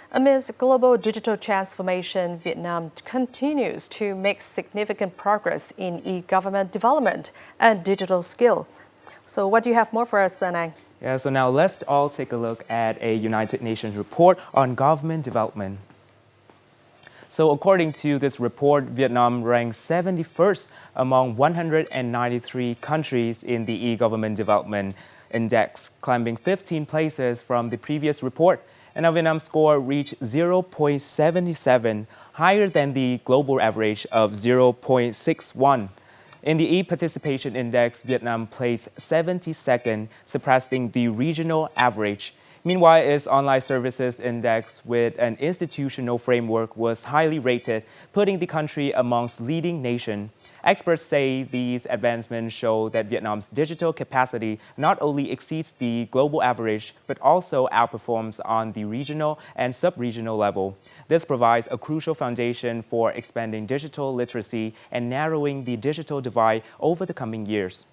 Amidst global digital transformation, Vietnam continues to make significant progress in e-government development and digital skill. So what do you have more for us, Sanang? Yeah, so now let's all take a look at a United Nations report on government development. So according to this report, Vietnam ranks 71st among 193 countries in the e-government development index, climbing 15 places from the previous report. And now Vietnam's score reached 0.77, higher than the global average of 0.61. In the e-participation index, Vietnam placed 72nd, surpassing the regional average. Meanwhile, its online services index with an institutional framework was highly rated, putting the country amongst leading nations. Experts say these advancements show that Vietnam's digital capacity not only exceeds the global average, but also outperforms on the regional and sub-regional level. This provides a crucial foundation for expanding digital literacy and narrowing the digital divide over the coming years.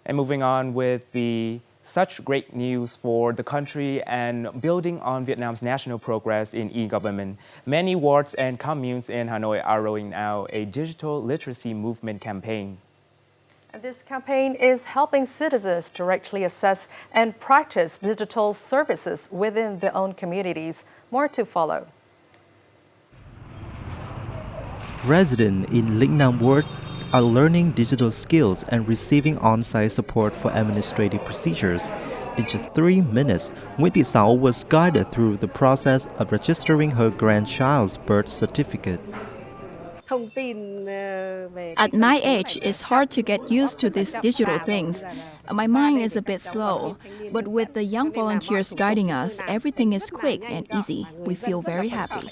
And moving on with such great news for the country and building on Vietnam's national progress in e-government, many wards and communes in Hanoi are rolling out a digital literacy movement campaign. This campaign is helping citizens directly assess and practice digital services within their own communities. More to follow. Residents in Linh Nam Ward are learning digital skills and receiving on-site support for administrative procedures. In just 3 minutes, Wendy Sao was guided through the process of registering her grandchild's birth certificate. At my age, it's hard to get used to these digital things. My mind is a bit slow, but with the young volunteers guiding us, everything is quick and easy. We feel very happy.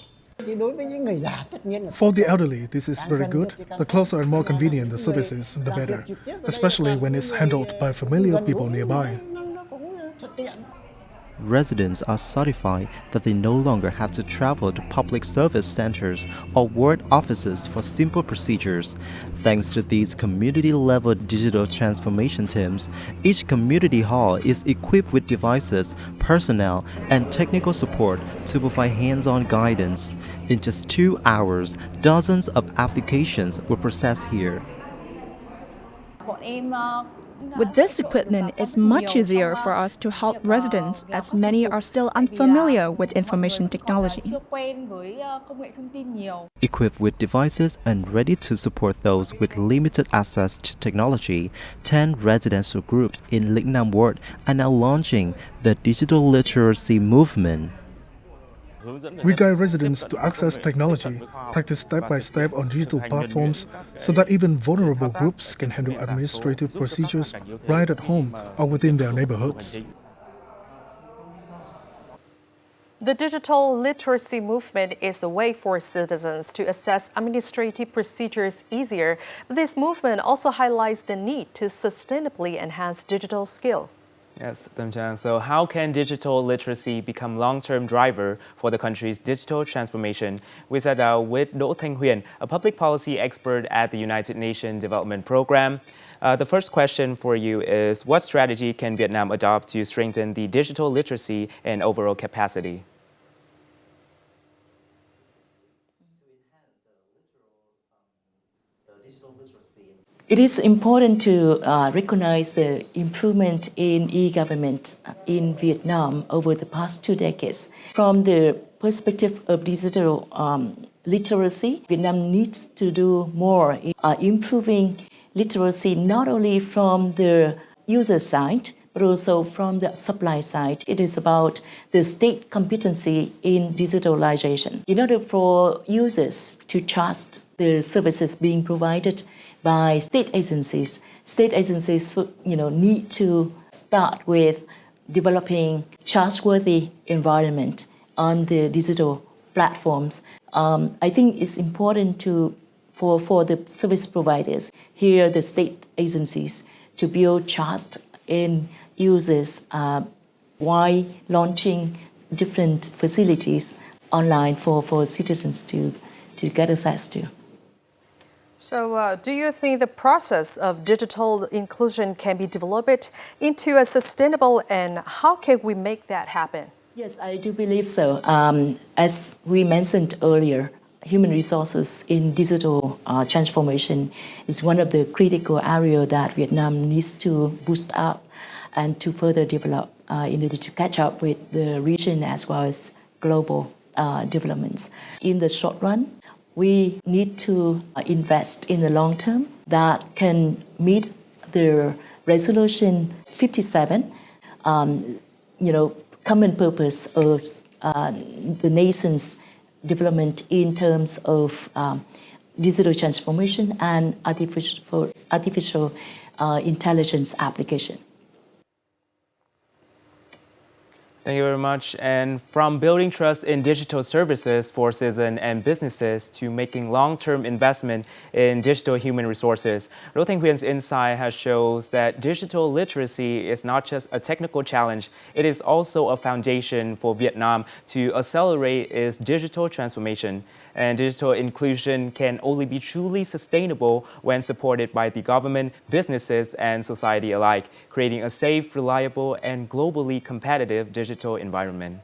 For the elderly, this is very good. The closer and more convenient the service is, the better, especially when it's handled by familiar people nearby. Residents are satisfied that they no longer have to travel to public service centers or ward offices for simple procedures. Thanks to these community-level digital transformation teams, each community hall is equipped with devices, personnel, and technical support to provide hands-on guidance. In just 2 hours, dozens of applications were processed here. With this equipment, it's much easier for us to help residents, as many are still unfamiliar with information technology. Equipped with devices and ready to support those with limited access to technology, 10 residential groups in Linh Nam Ward are now launching the digital literacy movement. We guide residents to access technology, practice step-by-step on digital platforms, so that even vulnerable groups can handle administrative procedures right at home or within their neighborhoods. The digital literacy movement is a way for citizens to assess administrative procedures easier. But this movement also highlights the need to sustainably enhance digital skill. Yes, Tam Chang. So how can digital literacy become long-term driver for the country's digital transformation? We sat down with Do Thanh Huyền, a public policy expert at the United Nations Development Program. The first question for you is, what strategy can Vietnam adopt to strengthen the digital literacy and overall capacity? It is important to recognize the improvement in e-government in Vietnam over the past 2 decades. From the perspective of digital literacy, Vietnam needs to do more in improving literacy not only from the user side, but also from the supply side. It is about the state competency in digitalization. In order for users to trust the services being provided by state agencies need to start with developing trustworthy environment on the digital platforms. I think it's important for the service providers, here the state agencies, to build trust in users while launching different facilities online for citizens to get access to. So, do you think the process of digital inclusion can be developed into a sustainable, and how can we make that happen? Yes, I do believe so. As we mentioned earlier, human resources in digital transformation is one of the critical areas that Vietnam needs to boost up and to further develop in order to catch up with the region as well as global developments. In the short run, we need to invest in the long term that can meet the resolution 57, common purpose of the nation's development in terms of digital transformation and artificial intelligence application. Thank you very much. And from building trust in digital services for citizens and businesses to making long-term investment in digital human resources, Ro Thanh Huyen's insight has shows that digital literacy is not just a technical challenge, it is also a foundation for Vietnam to accelerate its digital transformation. And digital inclusion can only be truly sustainable when supported by the government, businesses, and society alike, creating a safe, reliable, and globally competitive digital environment.